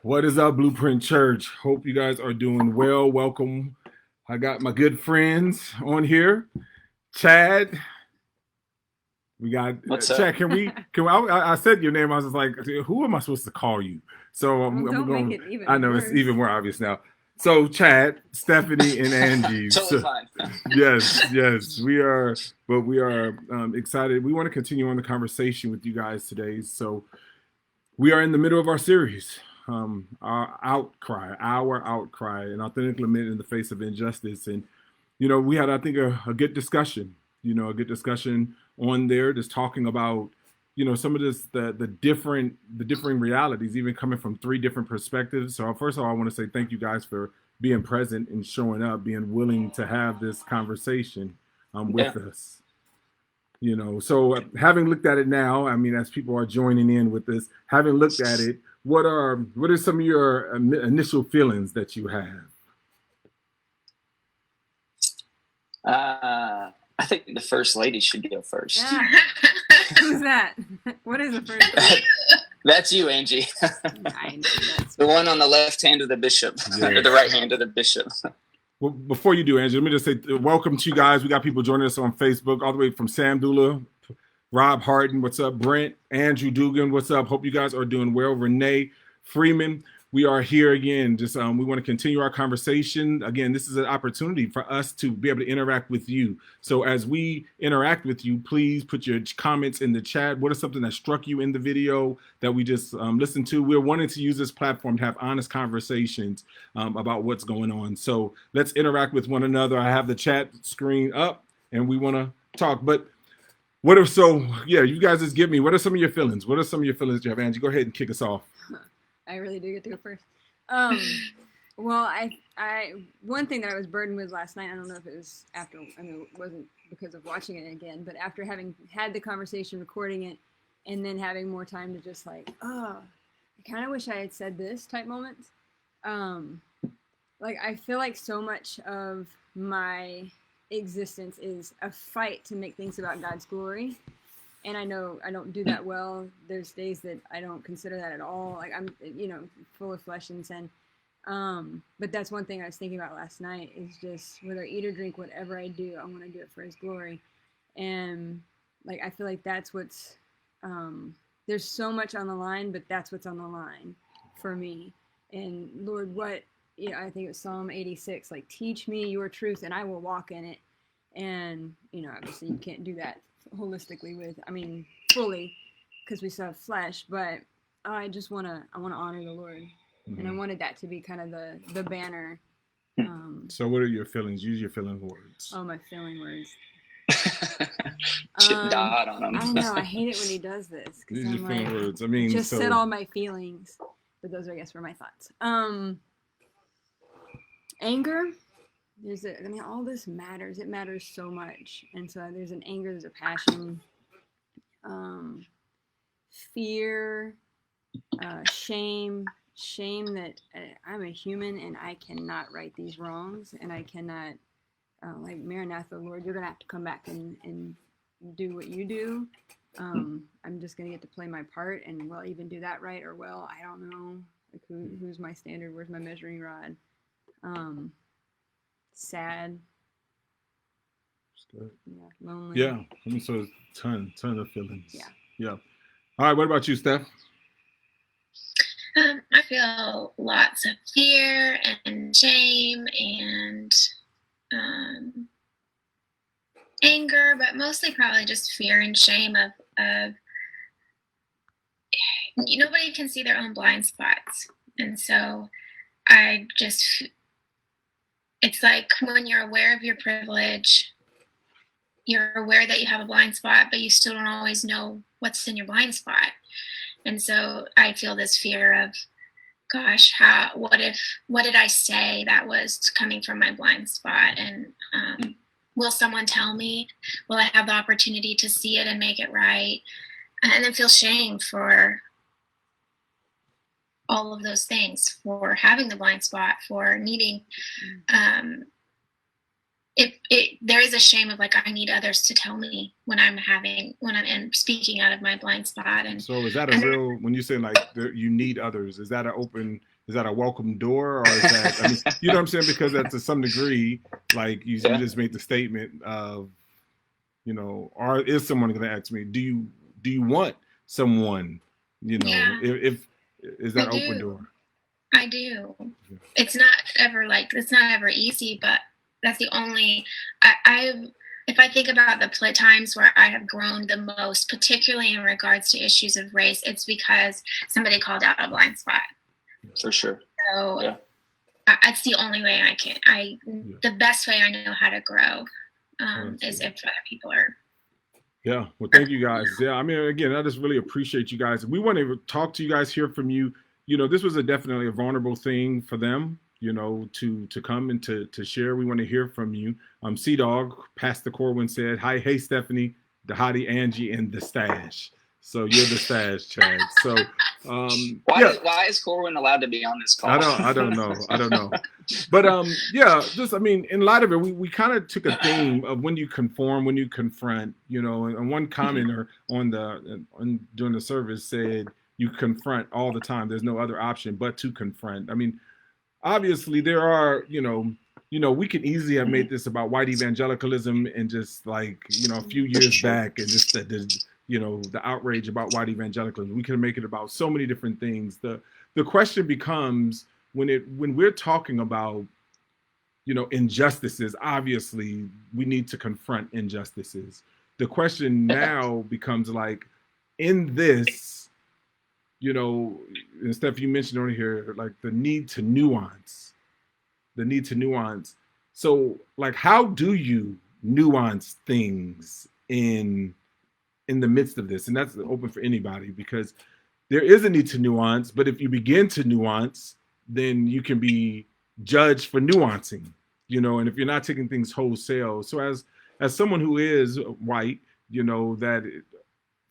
What is up, Blueprint Church? Hope you guys are doing well. Welcome. I got my good friends on here. Chad, we got What's up? Chad. I said your name. I was just like, who am I supposed to call you? So Well, I'm don't make going. it I even know it's worse. even more obvious now. So Chad, Stephanie, and Angie. Totally So, fine. yes, we are. But we are excited. We want to continue on the conversation with you guys today. So we are in the middle of our series, our outcry, an authentic lament in the face of injustice. And, we had, I think, a good discussion, a good discussion on there, just talking about, some of this, the differing realities, even coming from three different perspectives. So first of all, I want to say thank you guys for being present and showing up, being willing to have this conversation Yeah. with us. So having looked at it now, I mean, as people are joining in with this, having looked at it, what are some of your initial feelings that you have? I think the first lady should go first. Yeah. Who's that? What is the first? That's you, Angie. I know that's The one on the left hand of the bishop, Yeah. or the right hand of the bishop. Well, before you do, Angie, let me just say welcome to you guys. We got people joining us on Facebook, all the way from Sam Dula, Rob Harden, what's up? Brent, Andrew Dugan, what's up? Hope you guys are doing well. Renee Freeman, we are here again. Just we want to continue our conversation. Again, this is an opportunity for us to be able to interact with you. So as we interact with you, please put your comments in the chat. What is something that struck you in the video that we just listened to? We're wanting to use this platform to have honest conversations about what's going on. So let's interact with one another. I have the chat screen up, and we want to talk. But you guys just give me, what are some of your feelings? What are some of your feelings, Jeff? Angie, go ahead and kick us off. I really do get to go first. Well, I one thing that I was burdened with last night, I don't know if it was after, I mean, it wasn't because of watching it again, but after having had the conversation, recording it, and then having more time to just like, I kind of wish I had said this type moments. Like, I feel like so much of my existence is a fight to make things about God's glory. And I know I don't do that well. There's days that I don't consider that at all. Like, I'm, full of flesh and sin. But that's one thing I was thinking about last night is just whether I eat or drink, whatever I do, I want to do it for His glory. And like, I feel like that's what's, there's so much on the line, but that's what's on the line for me. And Lord, I think it was Psalm 86, like, teach me your truth and I will walk in it. And, obviously you can't do that holistically fully, because we still have flesh, but I want to honor the Lord. Mm-hmm. And I wanted that to be kind of the banner. So what are your feelings? Use your feeling words. Oh, my feeling words. Dot on them. I know, I hate it when he does this. Use your feeling words. I mean, just said all my feelings, but those, I guess, were my thoughts. Anger. All this matters. It matters so much. And so there's an anger, there's a passion, fear, shame that I'm a human and I cannot right these wrongs, and I cannot, like, Maranatha, Lord, you're going to have to come back and do what you do. I'm just going to get to play my part, and will I even do that right, or I don't know. Like, who's my standard? Where's my measuring rod? Sad. Good. Yeah, lonely. Yeah, I mean, so ton of feelings. Yeah. All right, what about you, Steph? I feel lots of fear and shame and anger, but mostly probably just fear and shame of nobody can see their own blind spots. And so it's like when you're aware of your privilege, you're aware that you have a blind spot, but you still don't always know what's in your blind spot. And so I feel this fear of, gosh, what did I say that was coming from my blind spot? And will someone tell me? Will I have the opportunity to see it and make it right? And then feel shame for all of those things, for having the blind spot, for needing there is a shame of like, I need others to tell me when I'm speaking out of my blind spot. And so is that a real, when you say like you need others, is that a welcome door, or is that, I mean, you know what I'm saying? Because that to some degree, like you just made the statement of, you know, or is someone going to ask me, do you want someone, you know, if is that open door? I do. Yeah. It's not ever easy, but that's the only, if I think about the times where I have grown the most, particularly in regards to issues of race, it's because somebody called out a blind spot. For sure. So that's the only way I can. The best way I know how to grow is if other people are. Yeah. Well, thank you guys. Yeah. I mean, again, I just really appreciate you guys. We want to talk to you guys, hear from you. You know, this was definitely a vulnerable thing for them, you know, to come and to share. We want to hear from you. Sea Dog, Pastor Corwin said, "Hi, hey Stephanie, the hottie Angie, and the stash." So you're the stash, Chad. So why is Corwin allowed to be on this call? I don't know. But just, I mean, in light of it, we kind of took a theme of when you conform, when you confront, you know, and one commenter during the service said, you confront all the time. There's no other option but to confront. I mean, obviously there are, you know, we could easily have made this about white evangelicalism and just like, you know, a few years back and just the outrage about white evangelicalism. We can make it about so many different things. The question becomes when we're talking about, you know, injustices, obviously we need to confront injustices. The question now becomes like, in this, you know, and Steph, you mentioned on here, like the need to nuance. So like, how do you nuance things in the midst of this? And that's open for anybody, because there is a need to nuance, but if you begin to nuance, then you can be judged for nuancing, you know, and if you're not taking things wholesale. So as someone who is white, you know, that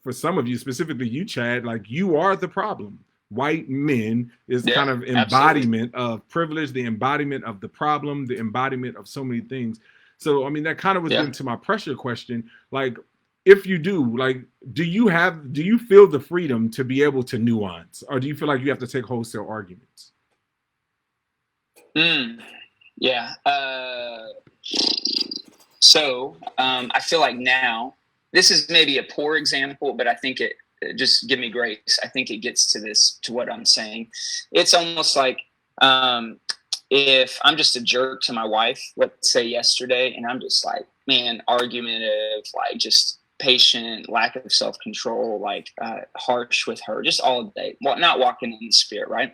for some of you, specifically you, Chad, like you are the problem. White men is kind of embodiment of privilege, the embodiment of the problem, the embodiment of so many things. So, I mean, that kind of was into my pressure question. Like, if you do, like, do you feel the freedom to be able to nuance, or do you feel like you have to take wholesale arguments? Yeah. So I feel like now, this is maybe a poor example, but I think it just give me grace. I think it gets to what I'm saying. It's almost like if I'm just a jerk to my wife, let's say yesterday, and I'm just like, man, argumentative, like just patient, lack of self-control, like harsh with her, just all day, not walking in the spirit, right?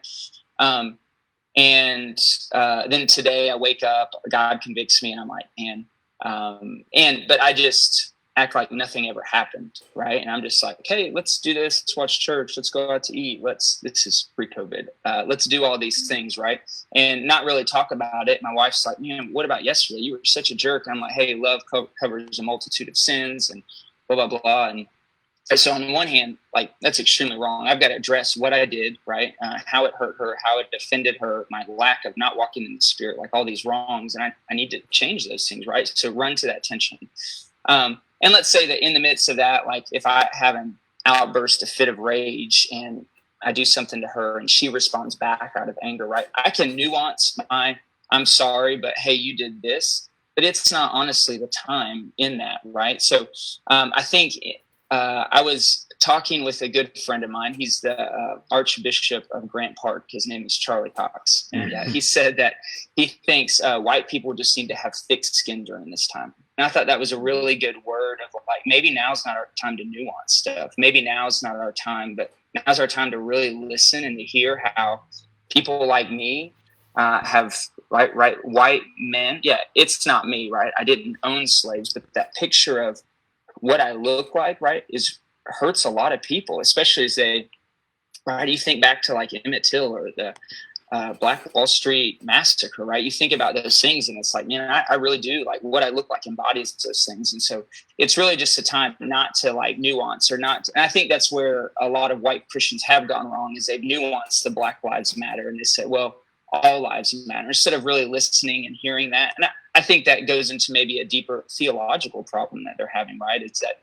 And then today I wake up, God convicts me, and I'm like, man, but I just act like nothing ever happened, right? And I'm just like, hey, let's do this. Let's watch church. Let's go out to eat. This is pre-COVID. Let's do all these things, right? And not really talk about it. My wife's like, man, what about yesterday? You were such a jerk. And I'm like, hey, love covers a multitude of sins and blah, blah, blah. And so on one hand, like, that's extremely wrong. I've got to address what I did, right? How it hurt her, how it offended her, my lack of not walking in the spirit, like all these wrongs. And I need to change those things, right? So run to that tension. And let's say that in the midst of that, like if I have an outburst, a fit of rage, and I do something to her and she responds back out of anger, right? I can nuance I'm sorry, but hey, you did this. But it's not honestly the time in that, right? So I think I was talking with a good friend of mine. He's the Archbishop of Grant Park. His name is Charlie Cox. And he said that he thinks white people just need to have thick skin during this time. And I thought that was a really good word of like, maybe now's not our time to nuance stuff. Maybe now's not our time, but now's our time to really listen and to hear how people like me have, right, white men. Yeah, it's not me, right? I didn't own slaves, but that picture of what I look like, right, hurts a lot of people, especially as right, you think back to like Emmett Till or the Black Wall Street massacre, right? You think about those things and it's like, man, I really do, like what I look like embodies those things. And so it's really just a time not to like nuance or not. And I think that's where a lot of white Christians have gone wrong, is they've nuanced the Black Lives Matter. And they say, well, all lives matter, instead of really listening and hearing that. And I think that goes into maybe a deeper theological problem that they're having, right? It's that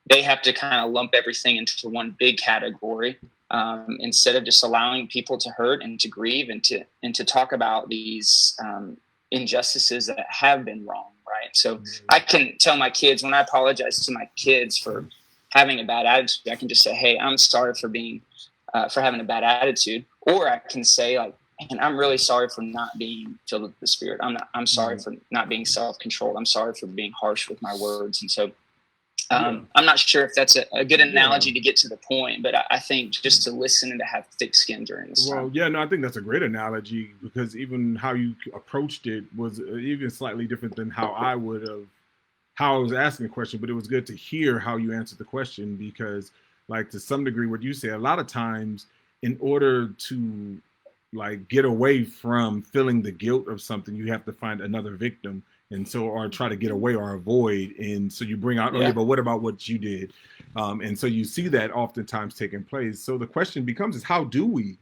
they have to kind of lump everything into one big category, instead of just allowing people to hurt and to grieve and to talk about these injustices that have been wrong, right? So I can tell my kids, when I apologize to my kids for having a bad attitude, I can just say, hey, I'm sorry for being for having a bad attitude. Or I can say, like, and I'm really sorry for not being filled with the Spirit. I'm sorry for not being self-controlled. I'm sorry for being harsh with my words. And so I'm not sure if that's a good analogy to get to the point, but I think just to listen and to have thick skin during this time. Well, yeah, no, I think that's a great analogy, because even how you approached it was even slightly different than how I was asking the question, but it was good to hear how you answered the question, because, like, to some degree, what you say, a lot of times, in order to, like, get away from feeling the guilt of something, you have to find another victim, and so, or try to get away or avoid, and so you bring out, okay, but what about what you did? And so you see that oftentimes taking place. So the question becomes is, how do we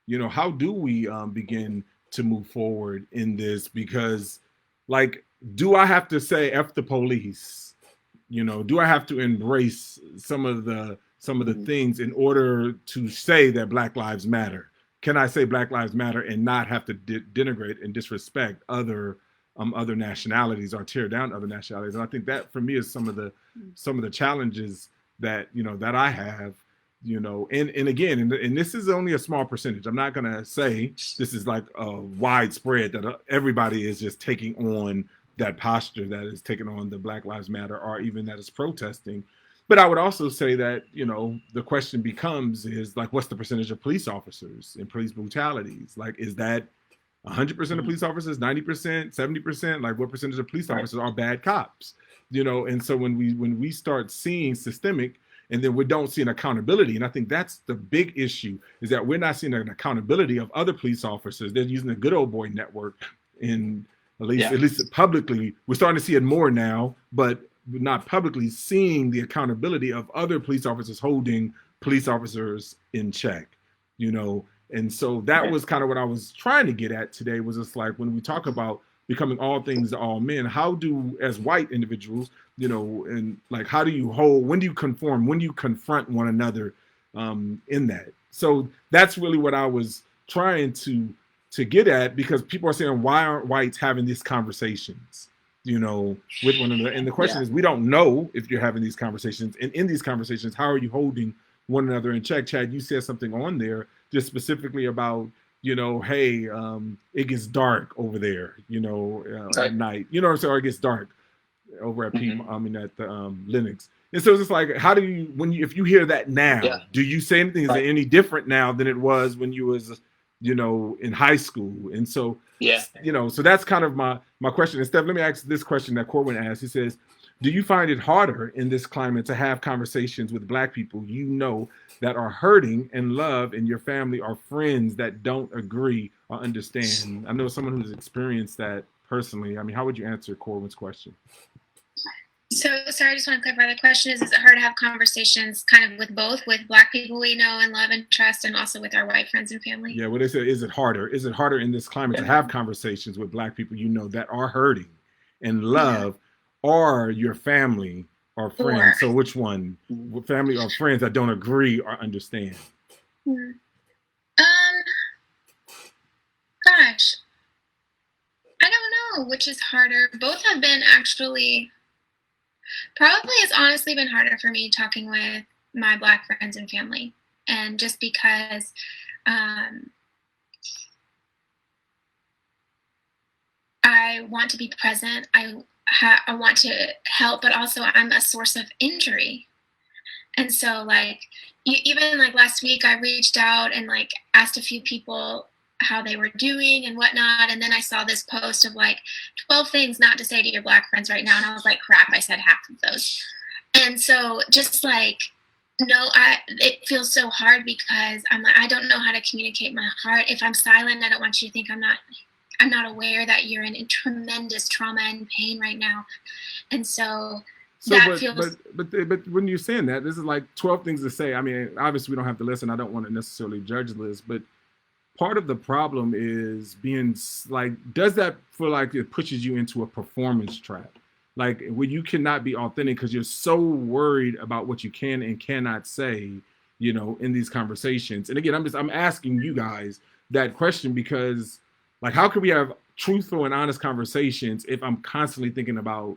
begin to move forward in this? Because, like, do I have to say F the police? Do I have to embrace some of the things in order to say that Black Lives Matter? Can I say Black Lives Matter and not have to denigrate and disrespect other nationalities or tear down other nationalities? And I think that, for me, is some of the challenges that that I have. And again, and this is only a small percentage. I'm not gonna say this is like a widespread that everybody is just taking on that posture, that is taking on the Black Lives Matter, or even that is protesting. But I would also say that, the question becomes is, like, what's the percentage of police officers and police brutalities? Like, is that 100% of police officers, 90%, 70%? Like, what percentage of police officers are bad cops? And so when we start seeing systemic, and then we don't see an accountability, and I think that's the big issue, is that we're not seeing an accountability of other police officers. They're using the good old boy network, in at least publicly. We're starting to see it more now, but we're not publicly seeing the accountability of other police officers holding police officers in check. And so that was kind of what I was trying to get at today, was just like, when we talk about becoming all things to all men, how do, as white individuals, and like, how do you hold, when do you conform, when do you confront one another in that? So that's really what I was trying to get at, because people are saying, why aren't whites having these conversations, with one another? And the question is, we don't know if you're having these conversations, and in these conversations, how are you holding one another in check? Chad, you said something on there just specifically about, hey, it gets dark over there, at night, or it gets dark over at at the Linux. And so it's just like, how do you, if you hear that now, do you say anything? Is it any different now than it was when you was, in high school? And so, so that's kind of my question. And Steph, let me ask this question that Corwin asked. He says, do you find it harder in this climate to have conversations with Black people that are hurting and love in your family, or friends that don't agree or understand? I know someone who's experienced that personally. I mean, how would you answer Corwin's question? So, sorry, I just want to clarify the question. Is it hard to have conversations kind of with both, with Black people we know and love and trust, and also with our white friends and family? Yeah, what they say, is it harder? Is it harder in this climate to have conversations with Black people that are hurting and love, or your family or friends? So which one? Family or friends that don't agree or understand? Gosh, I don't know which is harder. Both have been actually. Probably it's honestly been harder for me talking with my Black friends and family. And just because I want to be present, I want to help, but also I'm a source of injury. And so, like, even like last week, I reached out and like asked a few people how they were doing and whatnot. And then I saw this post of like 12 things not to say to your Black friends right now. And I was like, crap, I said half of those. And so just like, it feels so hard, because I'm like, I don't know how to communicate my heart. If I'm silent, I don't want you to think I'm not aware that you're in tremendous trauma and pain right now. And so but when you're saying that, this is like 12 things to say. I mean, obviously we don't have to listen. I don't want to necessarily judge Liz, but part of the problem is being like, does that feel like it pushes you into a performance trap? Like where you cannot be authentic because you're so worried about what you can and cannot say, you know, in these conversations. And again, I'm asking you guys that question because like, how can we have truthful and honest conversations if I'm constantly thinking about,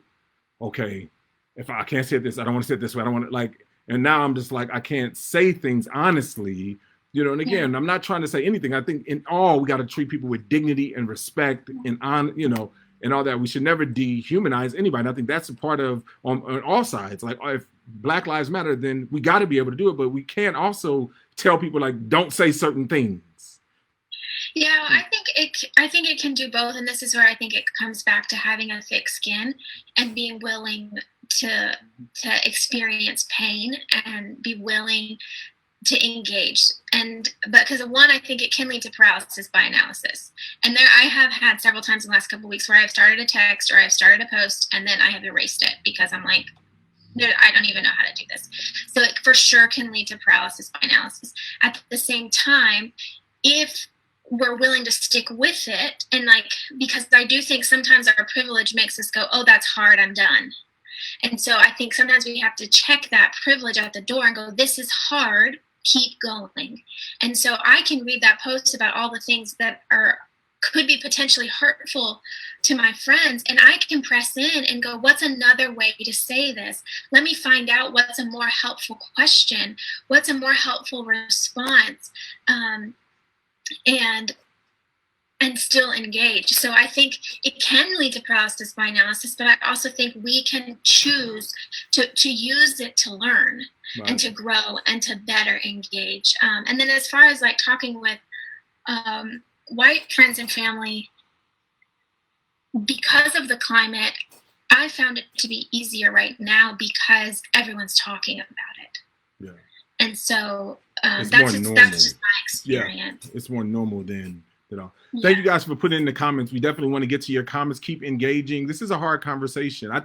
okay, if I can't say this, I don't want to say it this way. I don't want to like, and now I'm just like, I can't say things honestly, you know, and again, I'm not trying to say anything. I think in all, we got to treat people with dignity and respect and on, you know, and all that. We should never dehumanize anybody. And I think that's a part of on all sides. Like if Black Lives Matter, then we got to be able to do it, but we can't also tell people like, don't say certain things. Yeah, I think it can do both, and this is where I think it comes back to having a thick skin and being willing to experience pain and be willing to engage. And because one, I think it can lead to paralysis by analysis. And there, I have had several times in the last couple of weeks where I've started a text or I've started a post and then I have erased it because I'm like, I don't even know how to do this. So it for sure can lead to paralysis by analysis. At the same time, if we're willing to stick with it, and like, because I do think sometimes our privilege makes us go, oh, that's hard, I'm done. And so I think sometimes we have to check that privilege at the door and go, this is hard, keep going. And so I can read that post about all the things that could be potentially hurtful to my friends, and I can press in and go, what's another way to say this? Let me find out what's a more helpful question, what's a more helpful response, and still engage. So I think it can lead to paralysis by analysis, but I also think we can choose to use it to learn and to grow and to better engage. And then as far as like talking with white friends and family, because of the climate, I found it to be easier right now because everyone's talking about it. Yeah. And so that's just my experience. Yeah, it's more normal than all. Thank you guys for putting in the comments. We definitely want to get to your comments. Keep engaging. This is a hard conversation. I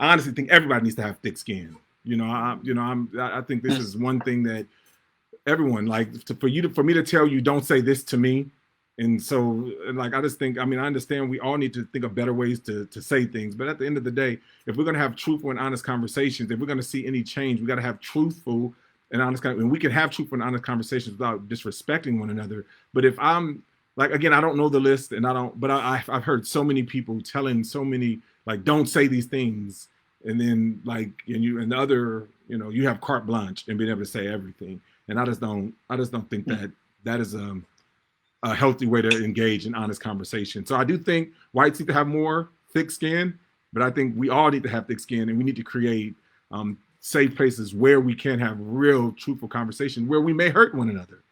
honestly think everybody needs to have thick skin. I think this is one thing that everyone like for me to tell you, don't say this to me. And so like, I just think, I understand we all need to think of better ways to say things. But at the end of the day, if we're going to have truthful and honest conversations, if we're going to see any change, we got to have truthful and honest, and we can have truthful and honest conversations without disrespecting one another. But if I'm like, again, I don't know the list and I've heard so many people telling so many, like, don't say these things. And then like, and the other, you have carte blanche and being able to say everything. And I just don't think that is a healthy way to engage in honest conversation. So I do think whites need to have more thick skin, but I think we all need to have thick skin, and we need to create safe places where we can have real, truthful conversation, where we may hurt one another.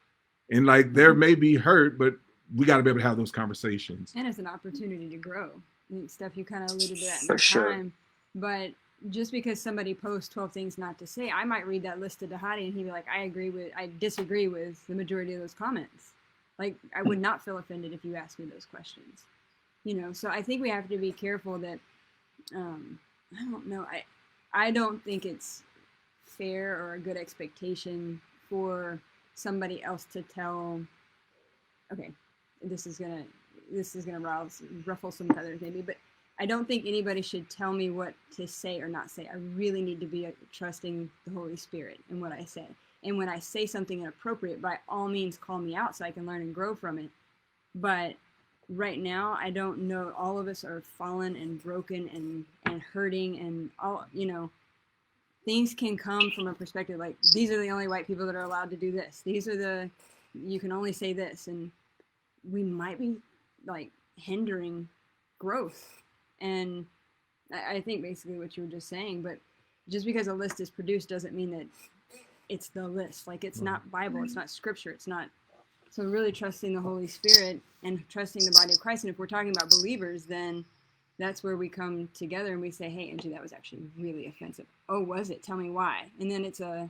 And like, there may be hurt, but we got to be able to have those conversations. And it's an opportunity to grow. I think, Steph, you kind of alluded to that in the time. But just because somebody posts 12 things not to say, I might read that list to Dahadi and he'd be like, I disagree with the majority of those comments. Like, I would not feel offended if you asked me those questions. So I think we have to be careful that, I don't know, I don't think it's fair or a good expectation for somebody else to tell, okay, this is gonna ruffle some feathers maybe, but I don't think anybody should tell me what to say or not say. I really need to be trusting the Holy Spirit in what I say. And when I say something inappropriate, by all means, call me out so I can learn and grow from it. But right now, I don't know. All of us are fallen and broken and hurting, and all, things can come from a perspective like, these are the only white people that are allowed to do this. You can only say this. And we might be like hindering growth. And I think basically what you were just saying, but just because a list is produced doesn't mean that it's the list. Like, it's not Bible, it's not scripture, it's not. So really trusting the Holy Spirit and trusting the body of Christ. And if we're talking about believers, then that's where we come together and we say, hey, Angie, that was actually really offensive. Oh, was it? Tell me why. And then it's an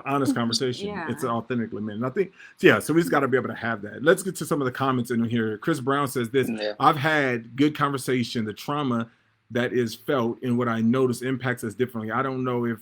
honest conversation. Yeah. It's an authentic Lament. And I think, yeah, so we just got to be able to have that. Let's get to some of the comments in here. Chris Brown says this, I've had good conversation. The trauma that is felt and what I notice impacts us differently. I don't know if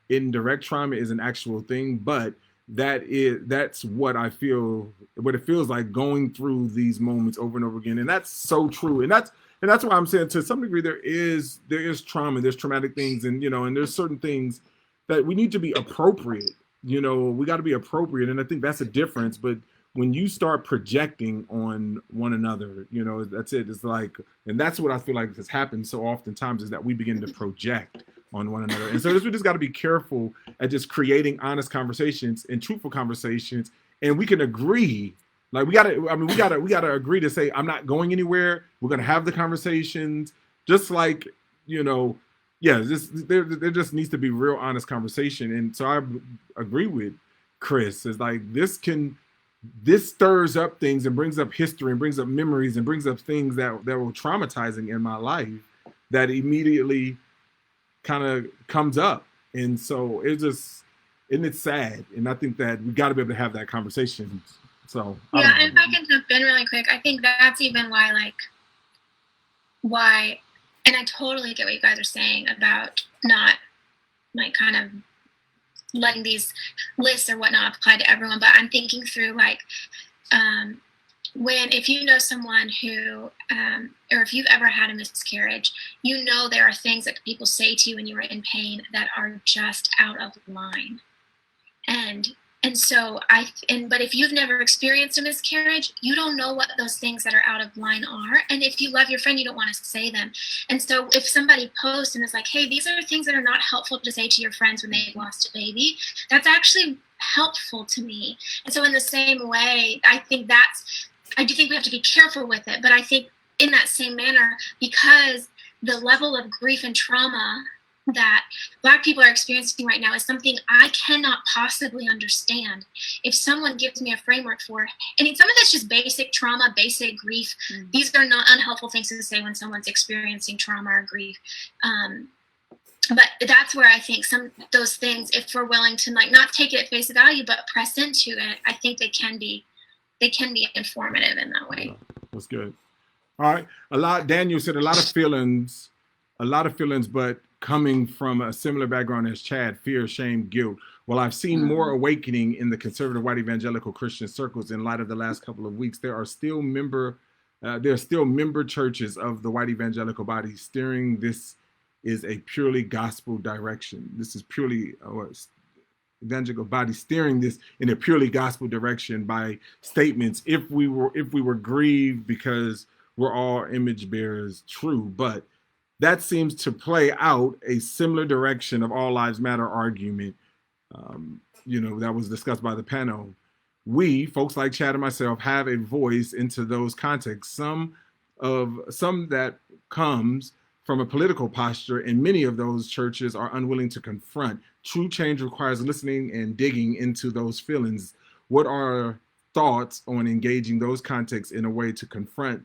indirect trauma is an actual thing, but that's what I feel, what it feels like going through these moments over and over again. And that's so true. And that's why I'm saying to some degree there is trauma, there's traumatic things, and and there's certain things that we need to be appropriate. We got to be appropriate, and I think that's a difference. But when you start projecting on one another, that's it. It's like, and that's what I feel like has happened so oftentimes, is that we begin to project on one another. And so we just got to be careful at just creating honest conversations and truthful conversations. And we can agree, like we gotta agree to say, I'm not going anywhere. We're gonna have the conversations, just like, there just needs to be real honest conversation. And so I agree with Chris, is like, this stirs up things and brings up history and brings up memories and brings up things that were traumatizing in my life that immediately kind of comes up. And so it's sad. And I think that we got to be able to have that conversation. So yeah, and if I can jump in really quick, I think that's even why, and I totally get what you guys are saying about not kind of letting these lists or whatnot apply to everyone, but I'm thinking through if you know someone who, or if you've ever had a miscarriage, there are things that people say to you when you are in pain that are just out of line. And so but if you've never experienced a miscarriage, you don't know what those things that are out of line are. And if you love your friend, you don't want to say them. And so if somebody posts and is like, hey, these are things that are not helpful to say to your friends when they've lost a baby, that's actually helpful to me. And so in the same way, I do think we have to be careful with it. But I think in that same manner, because the level of grief and trauma that Black people are experiencing right now is something I cannot possibly understand. If someone gives me a framework for, some of it's just basic trauma, basic grief. Mm-hmm. These are not unhelpful things to say when someone's experiencing trauma or grief. But that's where I think those things, if we're willing to not take it at face value, but press into it, I think they can be informative in that way. That's good. All right. Daniel said a lot of feelings, but coming from a similar background as Chad, fear, shame, guilt. Well, I've seen more awakening in the conservative white evangelical Christian circles in light of the last couple of weeks. There are still member churches of the white evangelical body steering this is a purely gospel direction. This is purely evangelical body steering this in a purely gospel direction by statements. If we were grieved because we're all image bearers, true, but that seems to play out a similar direction of all lives matter argument, that was discussed by the panel. We, folks like Chad and myself, have a voice into those contexts. Some that comes from a political posture, and many of those churches are unwilling to confront. True change requires listening and digging into those feelings. What are thoughts on engaging those contexts in a way to confront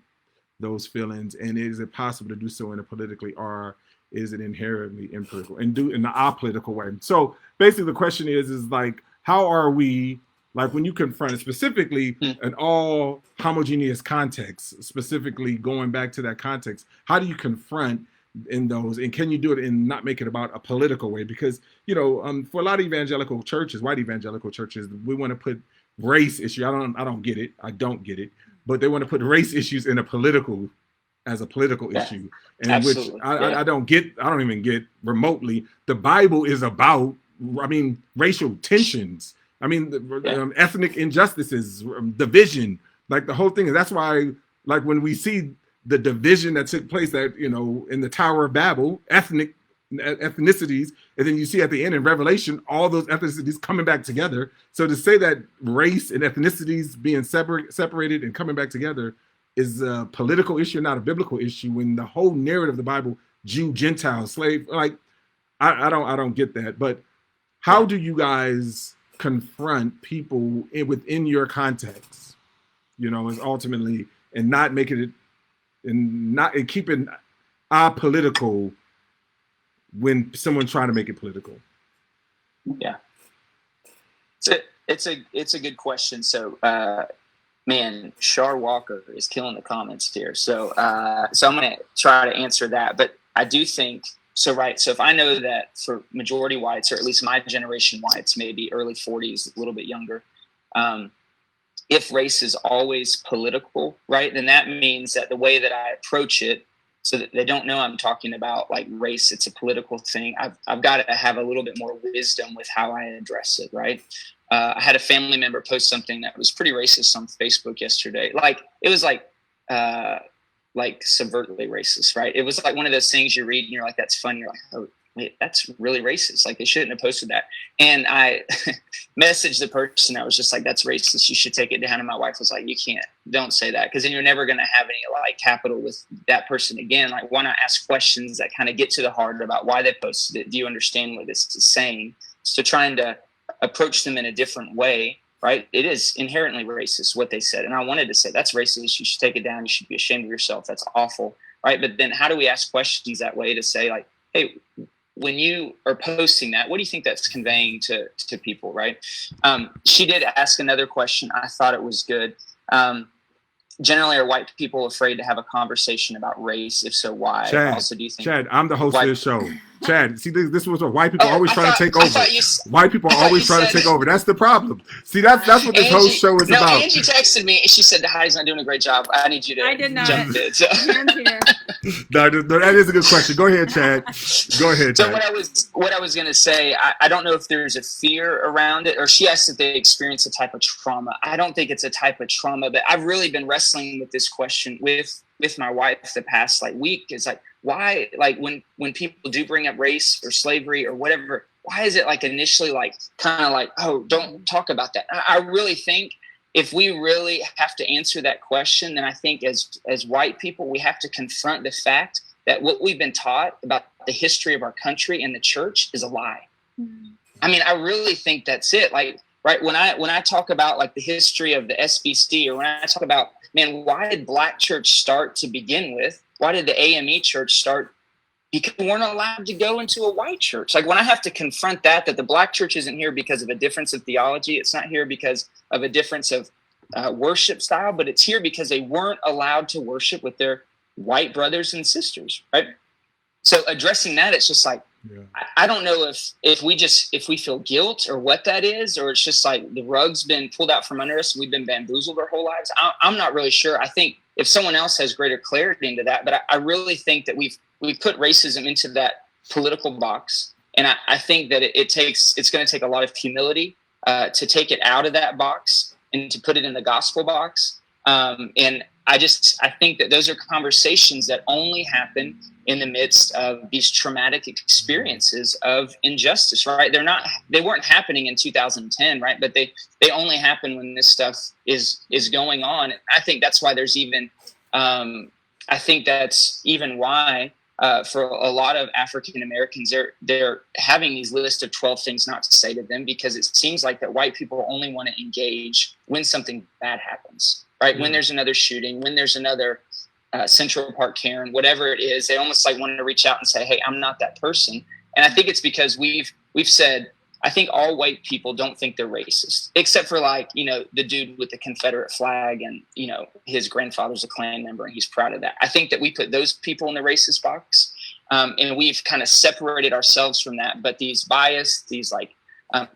those feelings, and is it possible to do so in a politically, or is it inherently impolitical, and do in the apolitical way? So basically the question is like, how are we, like, when you confront it, specifically an all homogeneous context, specifically going back to that context, how do you confront in those, and can you do it and not make it about a political way? Because for a lot of evangelical churches, white evangelical churches, we want to put race issue. I don't get it. But they want to put race issues in a political issue, and absolutely. Which I don't even get remotely. The Bible is about, racial tensions. Ethnic injustices, division, like the whole thing. And that's why, like, when we see the division that took place in the Tower of Babel, ethnicities, and then you see at the end in Revelation all those ethnicities coming back together. So to say that race and ethnicities being separated and coming back together is a political issue, not a biblical issue, when the whole narrative of the Bible, Jew, Gentile, slave, like I don't get that. But how do you guys confront people within your context, is ultimately, and not making it, and keeping apolitical when someone's trying to make it political? Yeah, it's a good question. So, man, Shar Walker is killing the comments here. So I'm going to try to answer that. But I do think So if I know that for majority whites, or at least my generation whites, maybe early 40s, a little bit younger, if race is always political, right, then that means that the way that I approach it, so that they don't know I'm talking about like race, it's a political thing. I've got to have a little bit more wisdom with how I address it, right? I had a family member post something that was pretty racist on Facebook yesterday. Like it was like subvertly racist, right? It was like one of those things you read and you're like, that's funny. You're like, oh, wait, that's really racist. Like they shouldn't have posted that. And I messaged the person. I was just like, that's racist. You should take it down. And my wife was like, don't say that. Cause then you're never going to have any like capital with that person again. Like why not ask questions that kind of get to the heart about why they posted it? Do you understand what this is saying? So trying to approach them in a different way, right? It is inherently racist what they said. And I wanted to say, that's racist. You should take it down. You should be ashamed of yourself. That's awful. Right. But then how do we ask questions that way to say like, hey, when you are posting that, what do you think that's conveying to people? Right. She did ask another question. I thought it was good. Generally, are white people afraid to have a conversation about race? If so, why? Chad, also, do you think I'm the host of this show. Chad, see, this was what white people always try to take over. White people always try to take over. That's the problem. See, that's what this whole show is about. Angie texted me and she said, Heidi's not doing a great job. I need you to jump in. So. No, that is a good question. Go ahead, Chad. Go ahead, Chad. So what I was going to say, I don't know if there's a fear around it, or she asked if they experience a type of trauma. I don't think it's a type of trauma, but I've really been wrestling with this question with my wife the past like week. Is like, why, like when people do bring up race or slavery or whatever, why is it like initially like kind of like, oh, don't talk about that? I really think if we really have to answer that question, then I think as white people, we have to confront the fact that what we've been taught about the history of our country and the church is a lie. Mm-hmm. I mean, I really think that's it. Like, right, when I talk about like the history of the SBC, or when I talk about, man, why did Black church start to begin with? Why did the AME church start? Because we weren't allowed to go into a white church. Like when I have to confront that the Black church isn't here because of a difference of theology. It's not here because of a difference of worship style, but it's here because they weren't allowed to worship with their white brothers and sisters, right? So addressing that, it's just like, yeah. I don't know if we feel guilt or what that is, or it's just like the rug's been pulled out from under us. We've been bamboozled our whole lives. I'm not really sure. I think if someone else has greater clarity into that, but I really think that we've put racism into that political box. And I think that it's going to take a lot of humility to take it out of that box and to put it in the gospel box. And I think that those are conversations that only happen in the midst of these traumatic experiences of injustice, right? They weren't happening in 2010, right? But they only happen when this stuff is going on. I think that's why there's even, I think that's even why for a lot of African Americans, they're having these lists of 12 things not to say to them, because it seems like that white people only want to engage when something bad happens, right? Mm-hmm. When there's another shooting, when there's another Central Park Karen, whatever it is, they almost like wanted to reach out and say, hey, I'm not that person. And I think it's because we've said, I think all white people don't think they're racist, except for like, the dude with the Confederate flag and, his grandfather's a Klan member and he's proud of that. I think that we put those people in the racist box, and we've kind of separated ourselves from that. But these bias, these like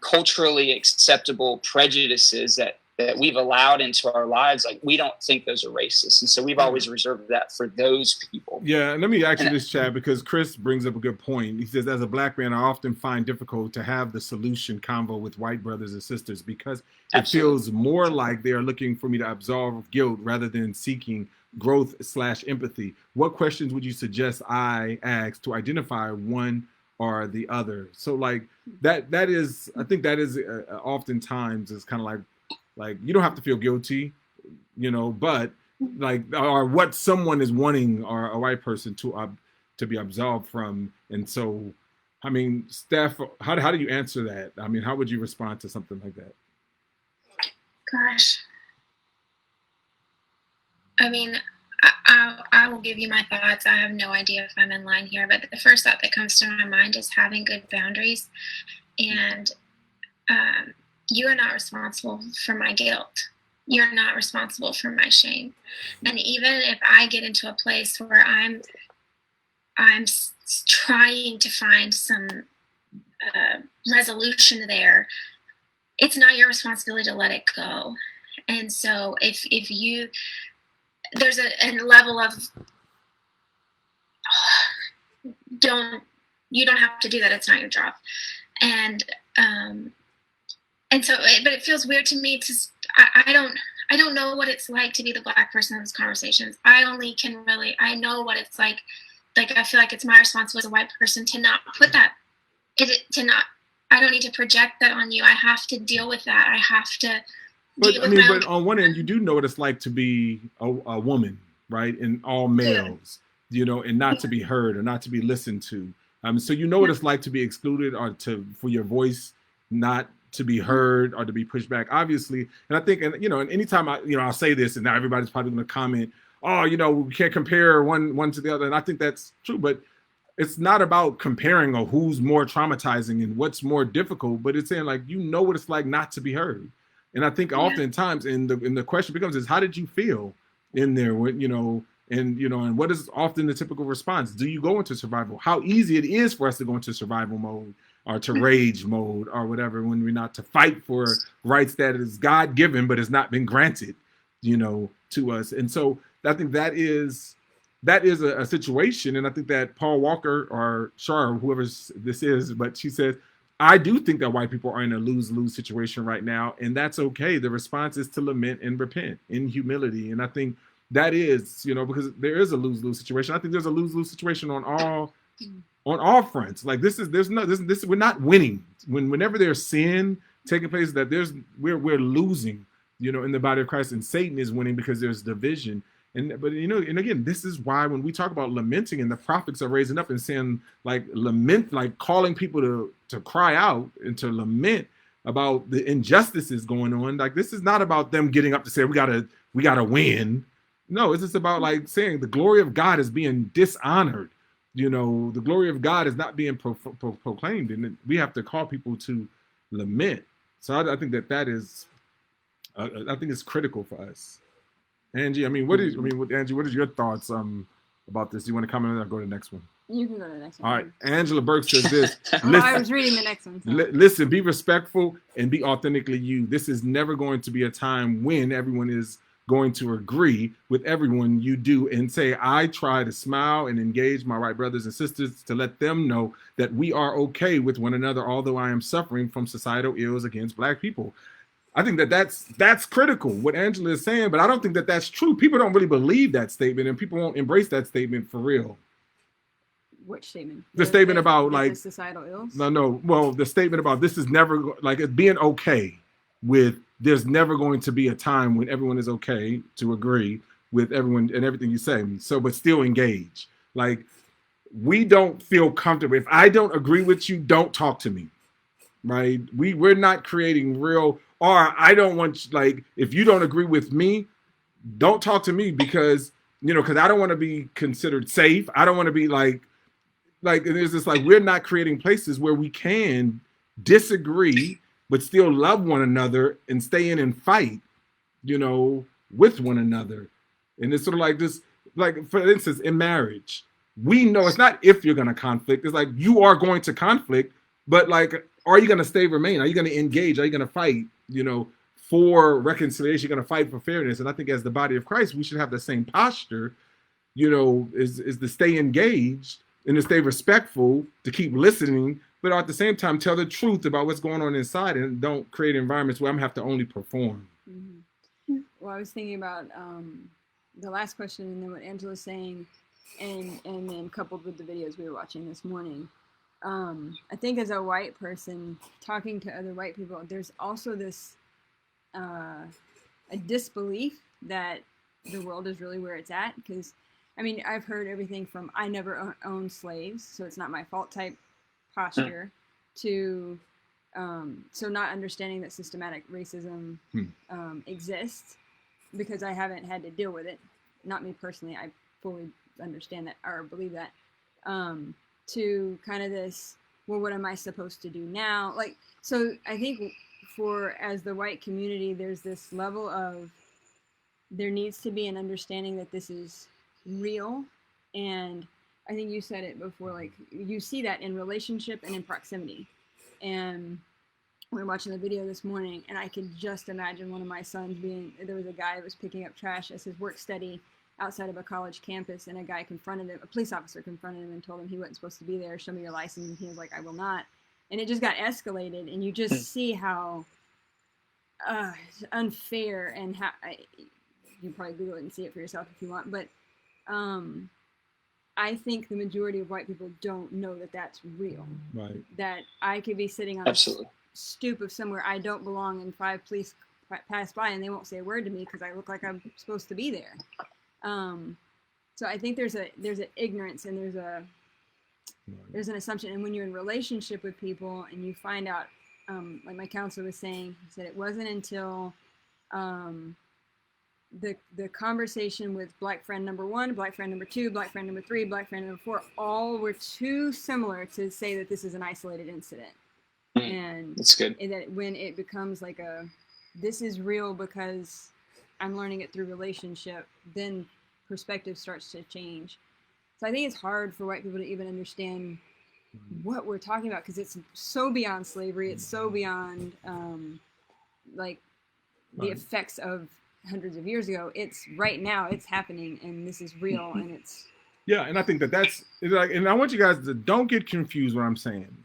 culturally acceptable prejudices that we've allowed into our lives, like we don't think those are racist. And so we've always reserved that for those people. Yeah. And let me ask you this, Chad, because Chris brings up a good point. He says, as a Black man, I often find difficult to have the solution convo with white brothers and sisters because it feels more like they are looking for me to absolve guilt rather than seeking growth/empathy. What questions would you suggest I ask to identify one or the other? So like that is, I think that is oftentimes is kind of like you don't have to feel guilty, but like, or what someone is wanting or a white person to be absolved from. And so, I mean, Steph, how do you answer that? I mean, how would you respond to something like that? Gosh. I mean, I will give you my thoughts. I have no idea if I'm in line here, but the first thought that comes to my mind is having good boundaries. And you are not responsible for my guilt. You're not responsible for my shame. And even if I get into a place where I'm I'm trying to find some resolution there, it's not your responsibility to let it go. And so if you, there's a level of you don't have to do that, it's not your job. And so but it feels weird to me to I don't know what it's like to be the Black person in those conversations. I know what it's like I feel like it's my responsibility as a white person to not put that I don't need to project that on you. I have to deal with that. I have to but on one end, you do know what it's like to be a woman, right? And all males, and not to be heard or not to be listened to. So you know what it's like to be excluded or for your voice not to be heard or to be pushed back, obviously. And I think, and anytime I'll say this, and now everybody's probably going to comment, oh, we can't compare one to the other. And I think that's true, but it's not about comparing or who's more traumatizing and what's more difficult, but it's saying like, what it's like not to be heard. And I think oftentimes in the question becomes is how did you feel in there when, and what is often the typical response? Do you go into survival? How easy it is for us to go into survival mode or to rage mode or whatever, when we're not to fight for rights that is God-given, but has not been granted, to us. And so I think that is a situation. And I think that Paul Walker or Shar, whoever this is, but she says, I do think that white people are in a lose-lose situation right now. And that's okay. The response is to lament and repent in humility. And I think that is, because there is a lose-lose situation. I think there's a lose-lose situation on all fronts. Like we're not winning. Whenever there's sin taking place, that we're losing, in the body of Christ, and Satan is winning because there's division. And again, this is why when we talk about lamenting and the prophets are raising up and saying like lament, like calling people to cry out and to lament about the injustices going on. Like this is not about them getting up to say we gotta win. No, it's just about like saying the glory of God is being dishonored. The glory of God is not being proclaimed, and we have to call people to lament. So I think that is, I think it's critical for us. Angie, Angie, what is your thoughts about this? Do you want to comment on that or go to the next one? You can go to the next one. All right. Angela Burke says this. I was reading the next one. So. Listen, be respectful and be authentically you. This is never going to be a time when everyone is going to agree with everyone you do and say, I try to smile and engage my white brothers and sisters to let them know that we are okay with one another, although I am suffering from societal ills against Black people. I think that's critical, what Angela is saying, but I don't think that that's true. People don't really believe that statement, and people won't embrace that statement for real. Which statement? The statement about like societal ills? No. Well, the statement about this is never like it's being okay with. There's never going to be a time when everyone is okay to agree with everyone and everything you say. So, but still engage. Like we don't feel comfortable. If I don't agree with you, don't talk to me. Right? We're not creating real. Or I don't want, like, if you don't agree with me, don't talk to me because I don't want to be considered safe. I don't want to be like, and there's this, like, we're not creating places where we can disagree, but still love one another and stay in and fight, with one another. And it's sort of like this, like, for instance, in marriage, we know it's not if you're going to conflict. It's like you are going to conflict, but like, are you going to remain? Are you going to engage? Are you going to fight, for reconciliation? You're going to fight for fairness. And I think as the body of Christ, we should have the same posture, is to stay engaged and to stay respectful, to keep listening, but at the same time, tell the truth about what's going on inside and don't create environments where I'm have to only perform. Mm-hmm. Well, I was thinking about the last question and then what Angela's saying and then coupled with the videos we were watching this morning. I think as a white person talking to other white people, there's also this a disbelief that the world is really where it's at. Because, I mean, I've heard everything from I never owned slaves, so it's not my fault type posture, to so not understanding that systematic racism exists because I haven't had to deal with it. Not me personally, I fully understand that or believe that. To kind of this, well, what am I supposed to do now? Like, so I think as the white community, there's this level of, there needs to be an understanding that this is real and I think you said it before, like you see that in relationship and in proximity. And we were watching the video this morning, and I could just imagine one of my sons there was a guy that was picking up trash as his work study outside of a college campus, and a police officer confronted him and told him he wasn't supposed to be there. Show me your license. And he was like, I will not. And it just got escalated, and you just see how unfair, and how you probably Google it and see it for yourself if you want, but I think the majority of white people don't know that that's real. Right. That I could be sitting on Absolutely. a stoop of somewhere I don't belong, and 5 police pass by and they won't say a word to me because I look like I'm supposed to be there. So I think there's an ignorance, and there's an assumption. And when you're in relationship with people and you find out, like my counselor was saying, he said it wasn't until the conversation with black friend number 1, black friend number 2, black friend number 3, black friend number 4, all were too similar to say that this is an isolated incident. And that's good. And that when it becomes like this is real because I'm learning it through relationship, then perspective starts to change. So I think it's hard for white people to even understand what we're talking about, because it's so beyond slavery. It's so beyond the effects of hundreds of years ago. It's right now, it's happening, and this is real, and it's and I think that's like, and I want you guys to don't get confused what I'm saying.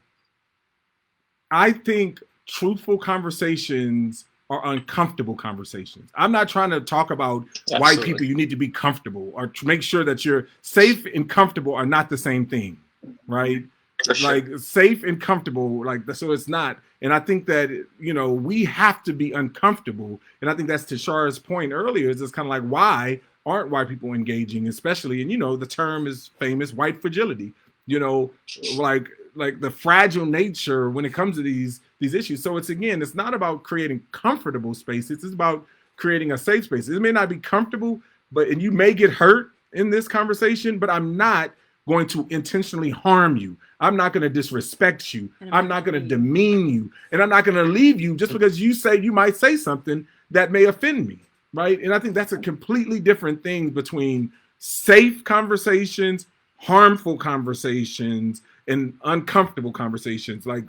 I think truthful conversations are uncomfortable conversations. I'm not trying to talk about white people. You need to be comfortable, or to make sure that you're safe and comfortable are not the same thing, right? Sure. Like safe and comfortable, like so it's not. And I think that, we have to be uncomfortable. And I think that's to Shara's point earlier, is it's kind of like, why aren't white people engaging, especially, and the term is famous, white fragility, like the fragile nature when it comes to these issues. So it's not about creating comfortable spaces. It's about creating a safe space. It may not be comfortable, and you may get hurt in this conversation, but I'm not going to intentionally harm you. I'm not going to disrespect you. I'm not going to demean you. And I'm not going to leave you just because you might say something that may offend me, right? And I think that's a completely different thing between safe conversations, harmful conversations, and uncomfortable conversations. Like,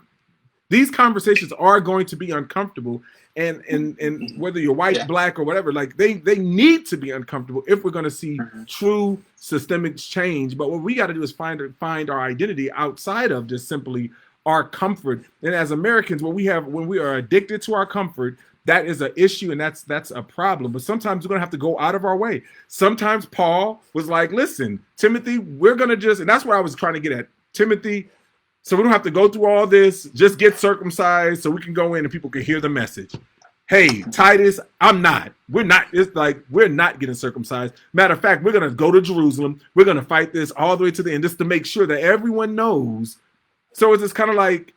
these conversations are going to be uncomfortable, and whether you're white, black, or whatever, like they need to be uncomfortable if we're going to see true systemic change. But what we got to do is find our identity outside of just simply our comfort. And as Americans, when we are addicted to our comfort, that is an issue, and that's a problem. But sometimes we're going to have to go out of our way. Sometimes Paul was like, listen, Timothy, we're going to and that's what I was trying to get at. Timothy, so we don't have to go through all this. Just get circumcised so we can go in and people can hear the message. Hey, Titus, we're not getting circumcised. Matter of fact, we're going to go to Jerusalem. We're going to fight this all the way to the end just to make sure that everyone knows. So it's just kind of like,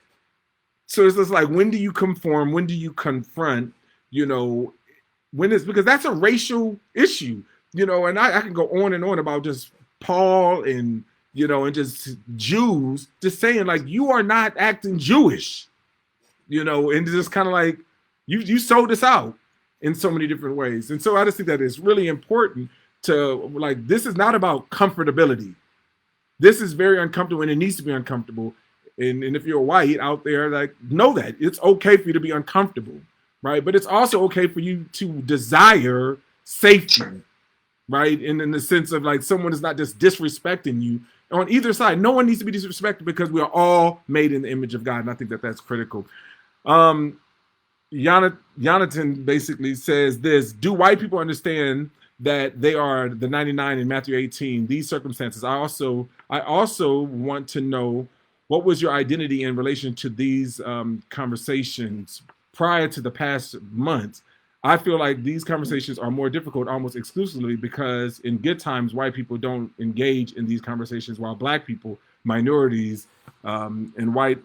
when do you conform? When do you confront? Because that's a racial issue, and I can go on and on about just Paul and and just Jews, just saying like, you are not acting Jewish, and just kind of like, you sold us out in so many different ways. And so I just think that it's really important to, like, this is not about comfortability. This is very uncomfortable, and it needs to be uncomfortable. And if you're white out there, like, know that it's okay for you to be uncomfortable, right? But it's also okay for you to desire safety, right? And in the sense of like, someone is not just disrespecting you on either side. No one needs to be disrespected because we are all made in the image of God. And I think that that's critical. Jonathan basically says this: do white people understand that they are the 99 in Matthew 18, these circumstances? I also want to know, what was your identity in relation to these conversations prior to the past months? I feel like these conversations are more difficult almost exclusively because in good times, white people don't engage in these conversations, while black people, minorities, and white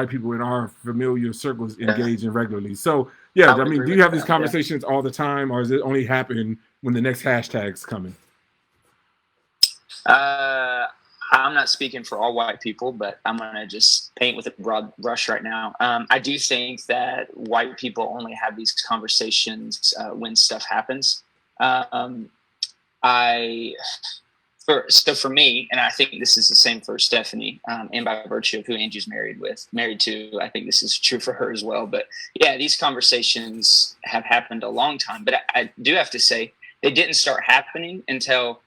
people in our familiar circles engage in regularly. So, yeah, I mean, do you have these conversations all the time, or does it only happen when the next hashtag's coming? I'm not speaking for all white people, but I'm going to just paint with a broad brush right now. I do think that white people only have these conversations when stuff happens. so for me, and I think this is the same for Stephanie, and by virtue of who Angie's married to, I think this is true for her as well. But yeah, these conversations have happened a long time, but I do have to say they didn't start happening until,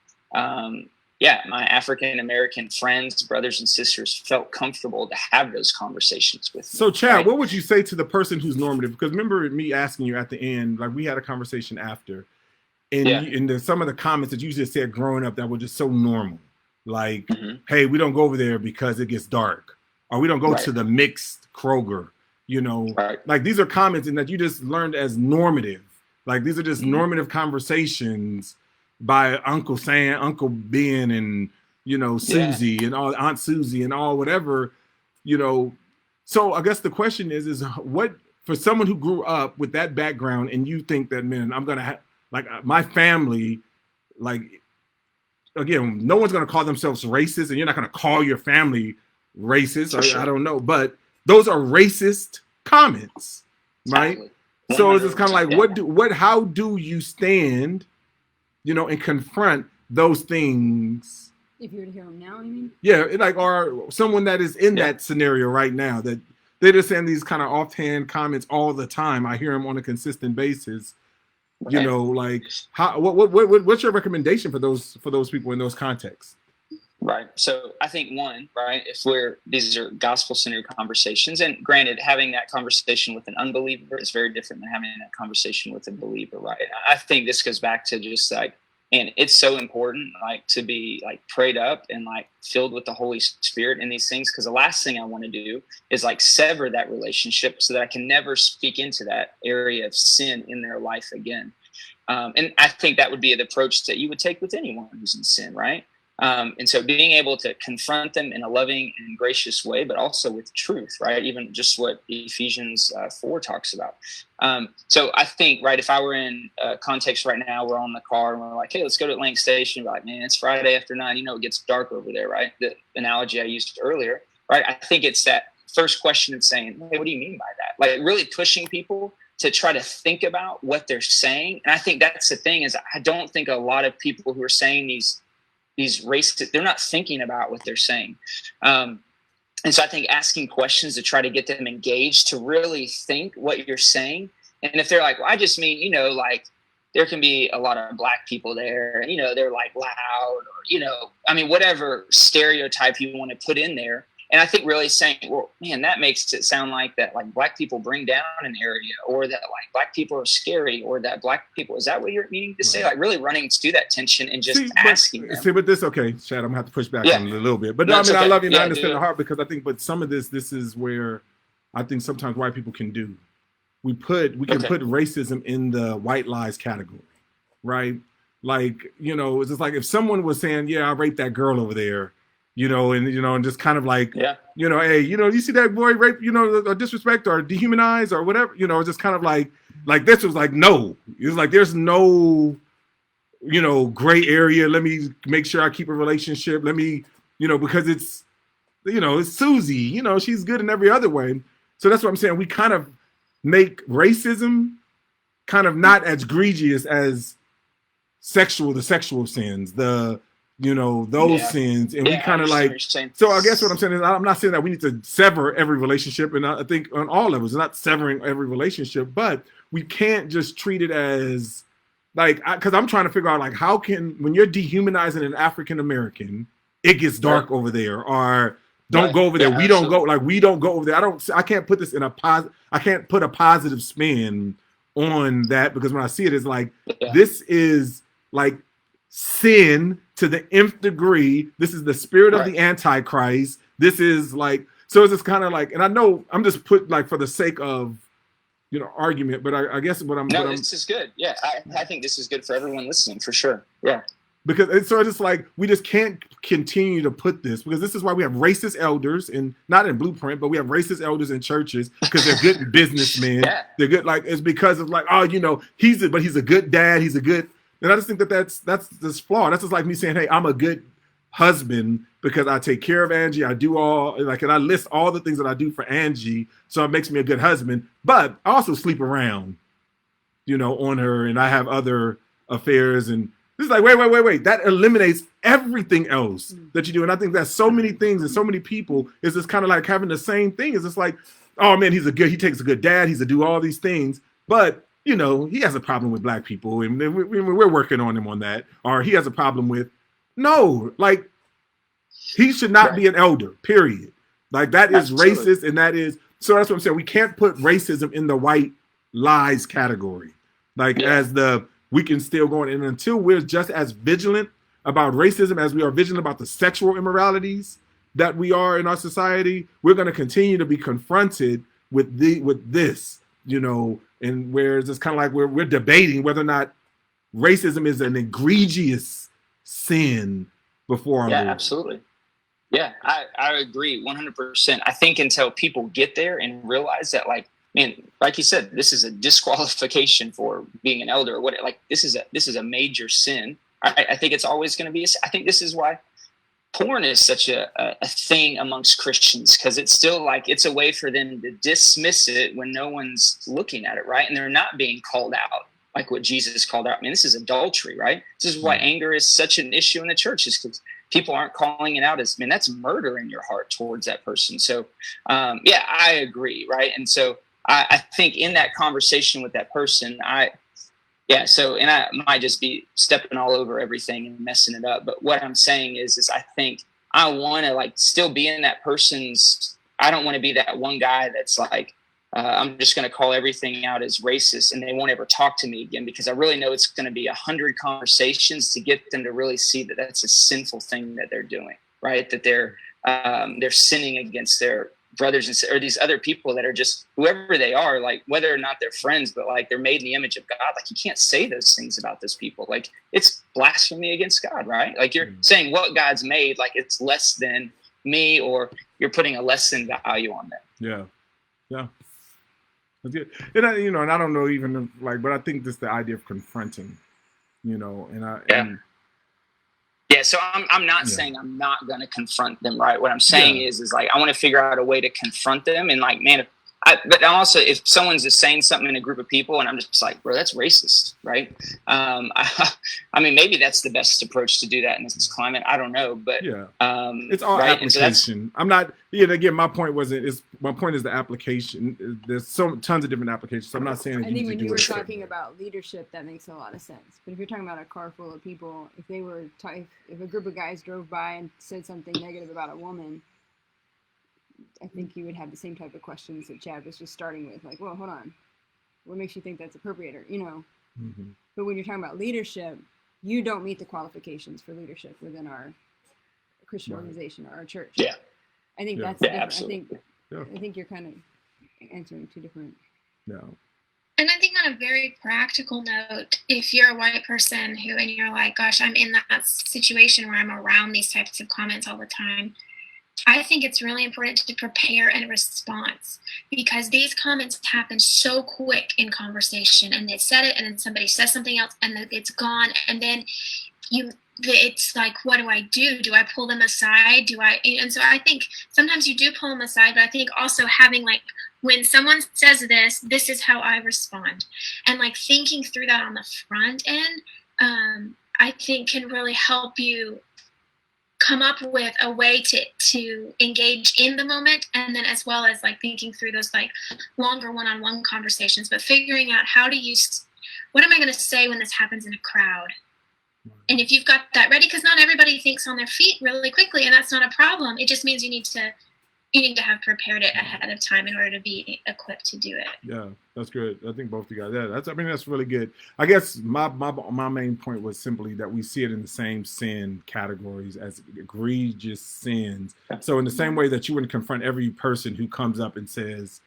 my African American friends, brothers and sisters felt comfortable to have those conversations with me. So Chad, right? What would you say to the person who's normative? Because remember me asking you at the end, like we had a conversation after, and some of the comments that you just said growing up that were just so normal, like, hey, we don't go over there because it gets dark, or we don't go to the mixed Kroger, like these are comments and that you just learned as normative. Like these are just normative conversations by Uncle Sam, Uncle Ben, and Susie and all Aunt Susie and all whatever, So I guess the question is what for someone who grew up with that background and you think that, man, I'm gonna have like my family, like again, no one's gonna call themselves racist, and you're not gonna call your family racist. I don't know, but those are racist comments, right? So it's just kind of like how do you stand, and confront those things? If you were to hear them now, you mean? Yeah, like, or someone that is in that scenario right now that they're just saying these kind of offhand comments all the time. I hear them on a consistent basis. Like how? What's your recommendation for those people in those contexts? Right. So I think one, right, these are gospel-centered conversations, and granted, having that conversation with an unbeliever is very different than having that conversation with a believer, right? I think this goes back to just like, and it's so important, like, to be like prayed up and like filled with the Holy Spirit in these things, because the last thing I want to do is like sever that relationship so that I can never speak into that area of sin in their life again. And I think that would be the approach that you would take with anyone who's in sin, right? And so being able to confront them in a loving and gracious way, but also with truth, right? Even just what Ephesians 4 talks about. So I think, right, if I were in a context right now, we're on the car and we're like, hey, let's go to Atlantic Station. We're like, man, it's Friday after 9. It gets dark over there, right? The analogy I used earlier, right? I think it's that first question of saying, hey, what do you mean by that? Like really pushing people to try to think about what they're saying. And I think that's the thing is I don't think a lot of people who are saying these racist, they're not thinking about what they're saying. And so I think asking questions to try to get them engaged to really think what you're saying. And if they're like, well, I just mean, like there can be a lot of black people there and, they're like loud or, whatever stereotype you want to put in there. And I think really saying, well, man, that makes it sound like that, like black people bring down an area, or that like black people are scary, or that black people, is that what you're meaning to say? Like really running to that tension and just asking them. But this, okay, Chad, I'm gonna have to push back on it a little bit, but no, okay. I love you and I understand the heart, because I think, but some of this is where I think sometimes white people can do. We can put racism in the white lies category, right? Like, it's just like if someone was saying, yeah, I raped that girl over there, and just kind of like, hey, you see that boy rape, or disrespect or dehumanize or whatever, just kind of like this was like, no, it's like, there's no, gray area. Let me make sure I keep a relationship. Let me, because it's, it's Susie, she's good in every other way. So that's what I'm saying. We kind of make racism kind of not as egregious as the sexual sins, those sins, and we kind of like, so I guess what I'm saying is, I'm not saying that we need to sever every relationship, and I think on all levels, not severing every relationship, but we can't just treat it as like, because I'm trying to figure out like, how can, when you're dehumanizing an African American, it gets dark over there, or don't go over there. We don't go over there. I can't put this in I can't put a positive spin on that, because when I see it, it's like, this is like sin to the nth degree. This is the spirit of the Antichrist. This is like, so it's just kind of like, and I know I'm just put like for the sake of, argument, but I guess this is good. Yeah. I think this is good for everyone listening, for sure. Yeah. Because it's sort of just like, we just can't continue to put this, because this is why we have racist elders, and not in Blueprint, but we have racist elders in churches, because they're good businessmen. They're good. Like, it's because of like, he's a good dad. He's a good, and I just think that's this flaw. That's just like me saying, hey, I'm a good husband because I take care of Angie. I do all, like, and I list all the things that I do for Angie. So it makes me a good husband, but I also sleep around, on her, and I have other affairs, and It's like, wait. That eliminates everything else that you do. And I think that so many things and so many people is just kind of like having the same thing. It's just like, oh man, he takes a good dad. He's a do all these things. But, you know, he has a problem with black people. And we're working on him on that. Or he has a problem with, no, like, he should not be an elder, period. Like, that is racist. And that is, so that's what I'm saying. We can't put racism in the white lies category. Like, we can still go on. And until we're just as vigilant about racism as we are vigilant about the sexual immoralities that we are in our society, we're going to continue to be confronted with this, you know, and where it's just kind of like we're debating whether or not racism is an egregious sin before our Lord. Absolutely. Yeah, I agree 100%. I think until people get there and realize that, like, man, like you said, this is a disqualification for being an elder. This is a major sin. I think it's always going to be. I think this is why porn is such a thing amongst Christians, because it's still like it's a way for them to dismiss it when no one's looking at it, right? And they're not being called out like what Jesus called out. I mean, this is adultery, right? This is why anger is such an issue in the church, is because people aren't calling it out as, man, that's murder in your heart towards that person. So, I agree, right? And so I think in that conversation with that person, I might just be stepping all over everything and messing it up. But what I'm saying is I think I want to, like, still be in that person's, I don't want to be that one guy that's like, I'm just going to call everything out as racist and they won't ever talk to me again, because I really know it's going to be 100 conversations to get them to really see that that's a sinful thing that they're doing, right? That they're sinning against their brothers and or these other people that are just whoever they are, like whether or not they're friends, but like they're made in the image of God. Like, you can't say those things about those people. Like, it's blasphemy against God, right? Like, you're saying what God's made, like it's less than me, or you're putting a less than value on them. Yeah. That's good. And I don't know even like, but I think just the idea of confronting, you know, so I'm not saying I'm not going to confront them, right? What I'm saying is like, I want to figure out a way to confront them. And like, man, but also if someone's just saying something in a group of people and I'm just like, bro, that's racist, right? I mean, maybe that's the best approach to do that in this climate. I don't know, but it's all right? Application. I'm not, again, my point is the application. There's tons of different applications. So I'm not saying that I think when you were talking about leadership, that makes a lot of sense. But if you're talking about a car full of people, if they were, if a group of guys drove by and said something negative about a woman, I think you would have the same type of questions that Chad was just starting with, like, well, hold on, what makes you think that's appropriate, or, you know? Mm-hmm. But when you're talking about leadership, you don't meet the qualifications for leadership within our Christian organization or our church. I think that's different. I think you're kind of answering two different. And I think on a very practical note, if you're a white person and you're like, gosh, I'm in that situation where I'm around these types of comments all the time, I think it's really important to prepare a response, because these comments happen so quick in conversation, and they said it and then somebody says something else and then it's gone. And then it's like, what do I do? Do I pull them aside? And so I think sometimes you do pull them aside, but I think also having like, when someone says this is how I respond, and like thinking through that on the front end, I think can really help you come up with a way to engage in the moment, and then as well as like thinking through those like longer one-on-one conversations, but figuring out what am I going to say when this happens in a crowd? And if you've got that ready, because not everybody thinks on their feet really quickly, and that's not a problem. It just means you need to have prepared it ahead of time in order to be equipped to do it. Yeah, that's good. I think both of you guys. That's really good. I guess my main point was simply that we see it in the same sin categories as egregious sins. So in the same way that you wouldn't confront every person who comes up and says,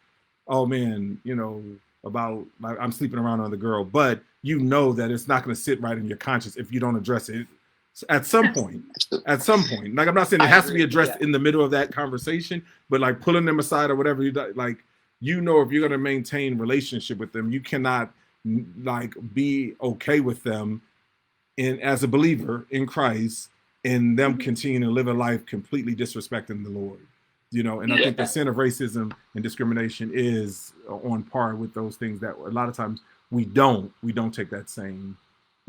"Oh man, you know, about like I'm sleeping around on the girl," but you know that it's not going to sit right in your conscience if you don't address it. At some point, like I'm not saying it has to be addressed in the middle of that conversation, but like pulling them aside or whatever, if you're going to maintain relationship with them, you cannot like be okay with them as a believer in Christ and them continuing to live a life completely disrespecting the Lord, you know. And I think the sin of racism and discrimination is on par with those things that a lot of times we don't take that same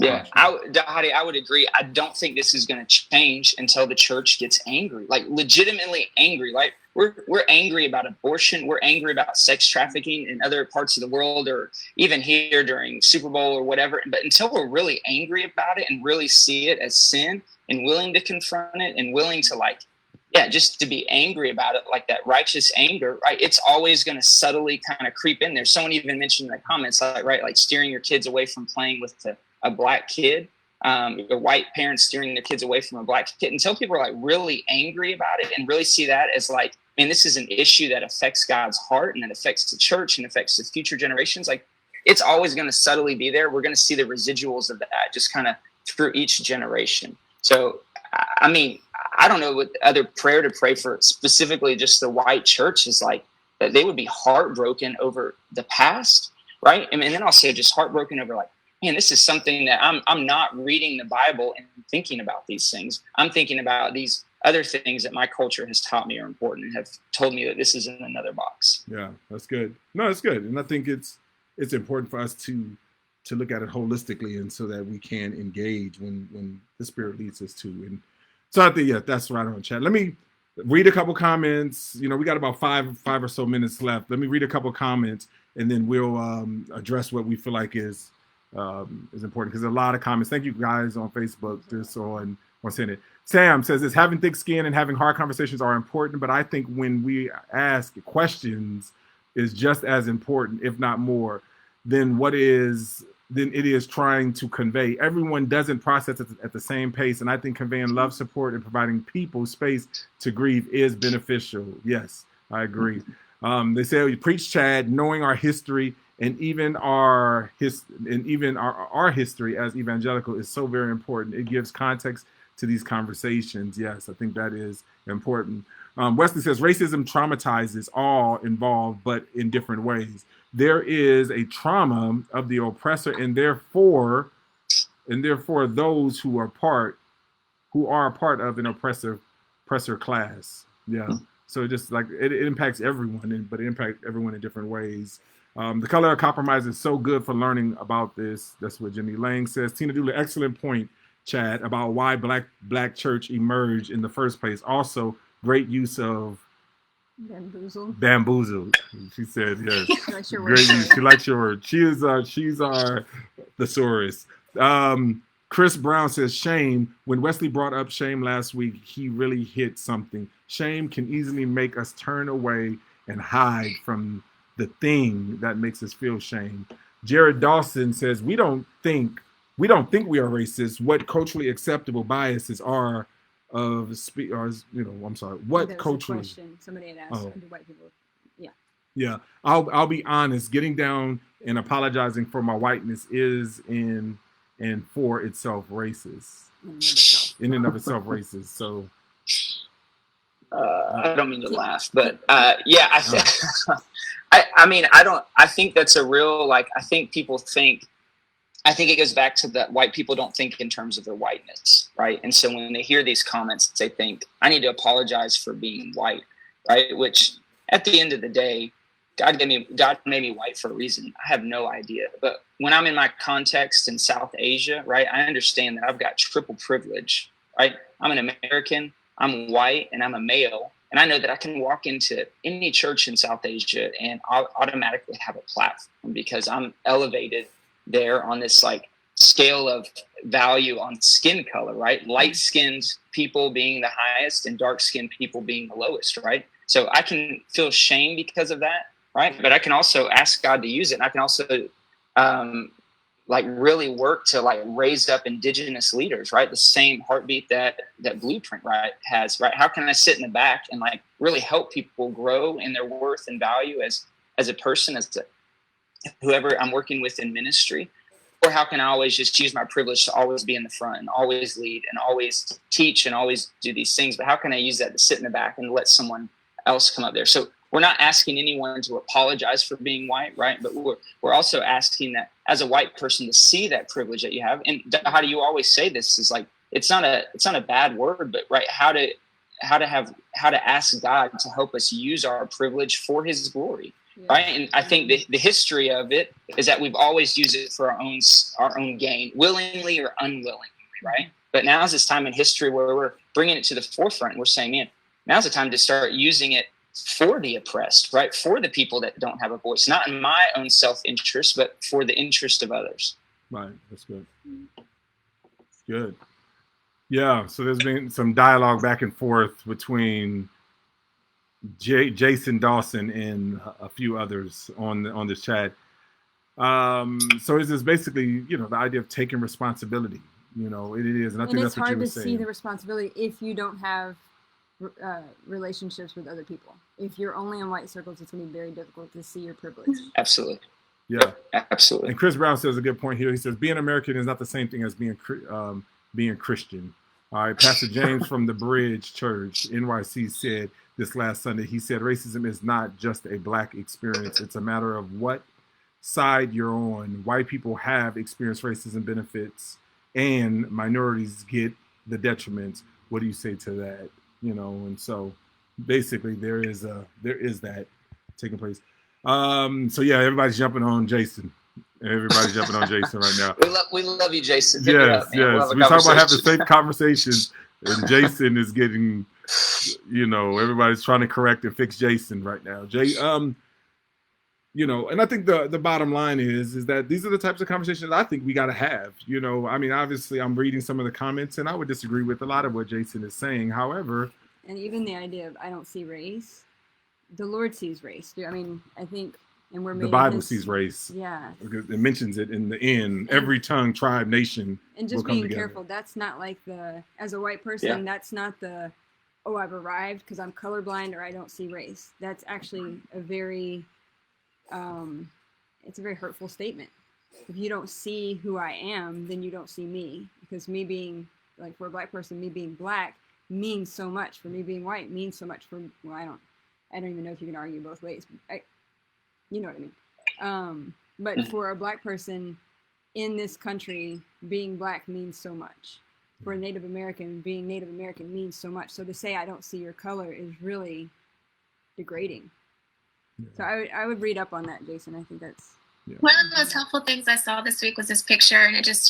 Yeah, Hadi, I would agree. I don't think this is going to change until the church gets angry, like legitimately angry. Like we're angry about abortion. We're angry about sex trafficking in other parts of the world, or even here during Super Bowl or whatever. But until we're really angry about it and really see it as sin and willing to confront it and willing to just to be angry about it, like that righteous anger, right? It's always going to subtly kind of creep in there. Someone even mentioned in the comments, like steering your kids away from playing with a black kid, the white parents steering their kids away from a black kid. Until people are like really angry about it and really see that as like, man, this is an issue that affects God's heart and that affects the church and affects the future generations. Like it's always going to subtly be there. We're going to see the residuals of that just kind of through each generation. So, I mean, I don't know what other prayer to pray for, specifically just the white church, is like that they would be heartbroken over the past, right? And then also just heartbroken over like, man, this is something that I'm not reading the Bible and thinking about these things. I'm thinking about these other things that my culture has taught me are important and have told me that this is in another box. Yeah, that's good. No, it's good. And I think it's important for us to look at it holistically, and so that we can engage when the Spirit leads us to. And so I think, that's right on chat. Let me read a couple comments. We got about five or so minutes left. Let me read a couple comments, and then we'll address what we feel like is important, because a lot of comments. Thank you guys on Facebook just on saying it. Sam says this: having thick skin and having hard conversations are important, but I think when we ask questions is just as important, if not more, than it is trying to convey. Everyone doesn't process it at the same pace, and I think conveying love, support, and providing people space to grieve is beneficial. Yes, I agree. They say, we preach, Chad, knowing our history and even our history as evangelical is so very important. It gives context to these conversations. Yes, I think that is important. Wesley says racism traumatizes all involved, but in different ways. There is a trauma of the oppressor, and therefore those who are part of an oppressor class. Yeah. So just like it impacts everyone, but it impacts everyone in different ways. The color of compromise is so good for learning about this. That's what Jimmy Lang says. Tina Dooley, excellent point, Chad, about why black church emerged in the first place. Also, great use of bamboozled. She said, yes. Great use. She likes your word. She's our thesaurus. Chris Brown says, shame. When Wesley brought up shame last week, he really hit something. Shame can easily make us turn away and hide from the thing that makes us feel shame. Jared Dawson says, we don't think we are racist. What culturally acceptable biases are I'm sorry. What culturally? Somebody had asked, do white people? Yeah. Yeah. I'll be honest. Getting down and apologizing for my whiteness is in and for itself racist. In and of itself racist. So. I don't mean to laugh, but I think that's a real, I think it goes back to that white people don't think in terms of their whiteness, right? And so when they hear these comments, they think, I need to apologize for being white, right? Which at the end of the day, God made me white for a reason. I have no idea. But when I'm in my context in South Asia, right, I understand that I've got triple privilege, right? I'm an American, I'm white, and I'm a male. And I know that I can walk into any church in South Asia and I'll automatically have a platform because I'm elevated there on this scale of value on skin color, right? Light-skinned people being the highest and dark-skinned people being the lowest, right? So I can feel shame because of that, right? But I can also ask God to use it. And I can also really work to raise up indigenous leaders, right? The same heartbeat that Blueprint, right, has, right? How can I sit in the back and really help people grow in their worth and value as a person, whoever I'm working with in ministry? Or how can I always just use my privilege to always be in the front and always lead and always teach and always do these things? But how can I use that to sit in the back and let someone else come up there? So we're not asking anyone to apologize for being white, right? But we're also asking that as a white person to see that privilege that you have. And how do you always say this is it's not a bad word, but right, how to ask God to help us use our privilege for His glory. right? And I think the history of it is that we've always used it for our own gain, willingly or unwillingly, right? But now's this time in history where we're bringing it to the forefront. We're saying, man, now's the time to start using it for the oppressed, right? For the people that don't have a voice, not in my own self-interest, but for the interest of others. Right. That's good. Good. Yeah. So there's been some dialogue back and forth between Jason Dawson and a few others on this chat. So is this basically, the idea of taking responsibility? It is, and I think that's what you were saying. It's hard to see the responsibility if you don't have relationships with other people. If you're only in white circles, it's going to be very difficult to see your privilege. Absolutely. Yeah. Absolutely. And Chris Brown says a good point here. He says being American is not the same thing as being Christian. All right. Pastor James from the Bridge Church, NYC, said this last Sunday. He said racism is not just a black experience. It's a matter of what side you're on. White people have experienced racism benefits, and minorities get the detriments. What do you say to that? And so basically there is that taking place. So yeah, everybody's jumping on Jason. Everybody's jumping on Jason right now. We love you, Jason. Yes. We'll we talk about having safe conversations, and Jason is getting, everybody's trying to correct and fix Jason right now. And I think the bottom line is that these are the types of conversations I think we got to have. I mean, obviously, I'm reading some of the comments, and I would disagree with a lot of what Jason is saying. However, and even the idea of I don't see race, the Lord sees race. I mean, I think, and we're made the Bible sees race. Yeah, because it mentions it in the end. Every tongue, tribe, nation. And just being careful. That's not like as a white person. Yeah. That's not I've arrived because I'm colorblind or I don't see race. That's actually a very it's a very hurtful statement. If you don't see who I am, then you don't see me, because me being, like, for a black person, me being black means so much. For me being white means so much. I don't even know if you can argue both ways. You know what I mean? But for a black person in this country, being black means so much. For a Native American, being Native American means so much. So to say I don't see your color is really degrading. So I would read up on that, Jason. I think that's one of the most helpful things I saw this week was this picture, and it was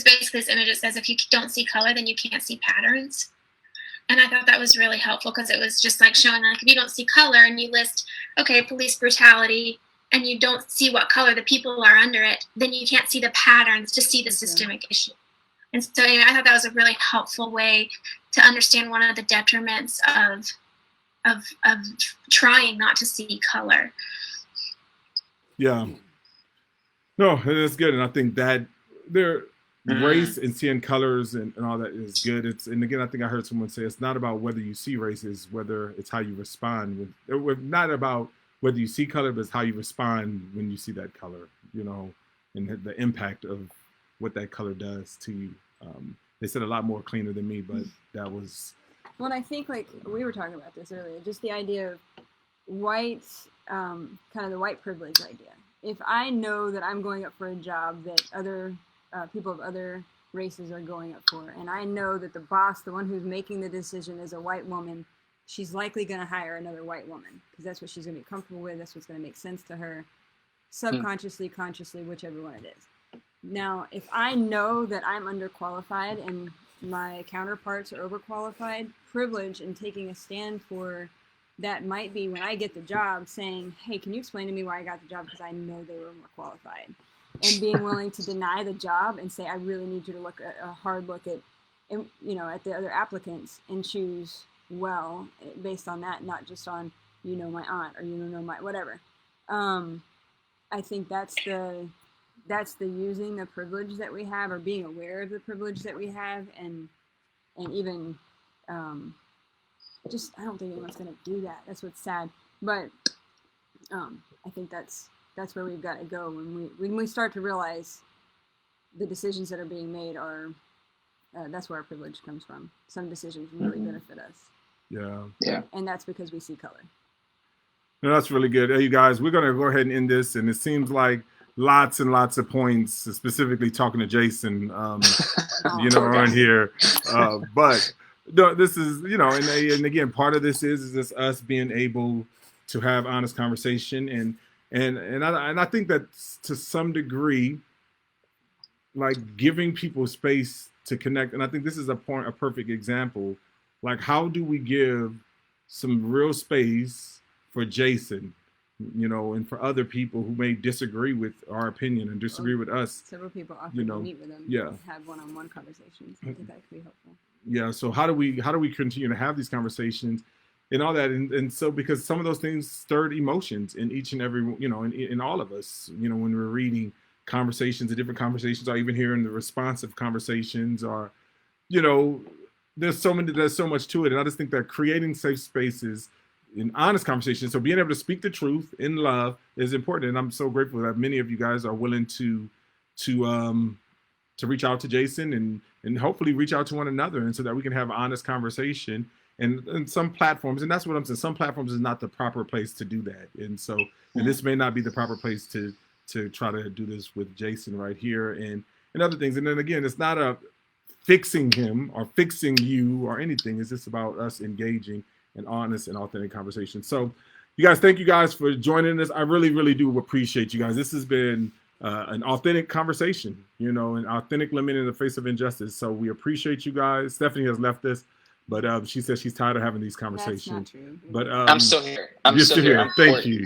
basically this image that says if you don't see color, then you can't see patterns. And I thought that was really helpful, because it was just like showing, like, if you don't see color and you list, okay, police brutality, and you don't see what color the people are under it, then you can't see the patterns to see the systemic issue. And so I thought that was a really helpful way to understand one of the detriments of trying not to see color. Yeah. No, that's good. And I think that race and seeing colors and all that is good. And again, I think I heard someone say it's not about whether you see race, it's whether it's how you respond. Not about whether you see color, but it's how you respond when you see that color, and the impact of what that color does to you. They said a lot more cleaner than me, but that was... Well, I think, like, we were talking about this earlier, just the idea of white, kind of the white privilege idea. If I know that I'm going up for a job that other people of other races are going up for, and I know that the boss, the one who's making the decision, is a white woman, she's likely going to hire another white woman, because that's what she's going to be comfortable with, that's what's going to make sense to her, subconsciously, consciously, whichever one it is. Now, if I know that I'm underqualified and my counterparts are overqualified, privilege and taking a stand for that might be, when I get the job, saying, hey, can you explain to me why I got the job, because I know they were more qualified, and being willing to deny the job and say, I really need you to look at a hard look at the other applicants and choose well based on that, not just on my aunt or my whatever. I think that's the using the privilege that we have, or being aware of the privilege that we have, and even I don't think anyone's going to do that. That's what's sad. But I think that's where we've got to go when we start to realize the decisions that are being made are that's where our privilege comes from. Some decisions really benefit us. Yeah. And that's because we see color. No, that's really good. Hey, you guys, we're going to go ahead and end this, and it seems like lots and lots of points, specifically talking to Jason, on here. But no, this is, and again, part of this is this us being able to have honest conversation, and I think that to some degree, like giving people space to connect. And I think this is a perfect example. Like, how do we give some real space for Jason, and for other people who may disagree with our opinion and disagree with us? Several people offered to meet with them, have one-on-one conversations. I think that could be helpful. Yeah. So how do we continue to have these conversations and all that? And so, because some of those things stirred emotions in each and every, in all of us, when we're reading conversations, the different conversations, or even hearing the responsive conversations, or, there's so much to it. And I just think that creating safe spaces in honest conversations, so being able to speak the truth in love, is important. And I'm so grateful that many of you guys are willing to reach out to Jason and hopefully reach out to one another, and so that we can have honest conversation. And some platforms, and that's what I'm saying, some platforms is not the proper place to do that. And so, and this may not be the proper place to try to do this with Jason right here and other things. And then again, it's not a fixing him or fixing you or anything. It's just about us engaging in honest and authentic conversation. So you guys, thank you guys for joining us. I really, really do appreciate you guys. This has been an authentic conversation, an authentic lament in the face of injustice. So we appreciate you guys. Stephanie has left us, but she says she's tired of having these conversations. That's not true. But I'm still here. You're still here. Thank you.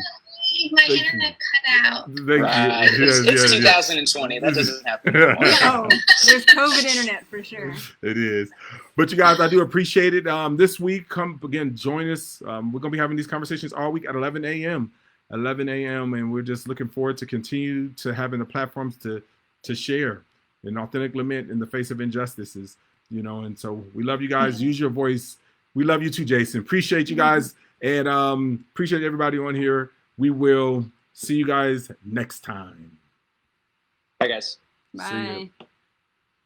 My internet cut out. Thank you. It's 2020. That doesn't happen anymore. Oh, there's COVID internet for sure. It is. But you guys, I do appreciate it. This week, come again, join us. We're going to be having these conversations all week at 11 a.m. 11 a.m. And we're just looking forward to continue to having the platforms to share an authentic lament in the face of injustices, and so we love you guys. Use your voice. We love you too, Jason. Appreciate you guys, and appreciate everybody on here. We will see you guys next time. Bye, guys. Bye.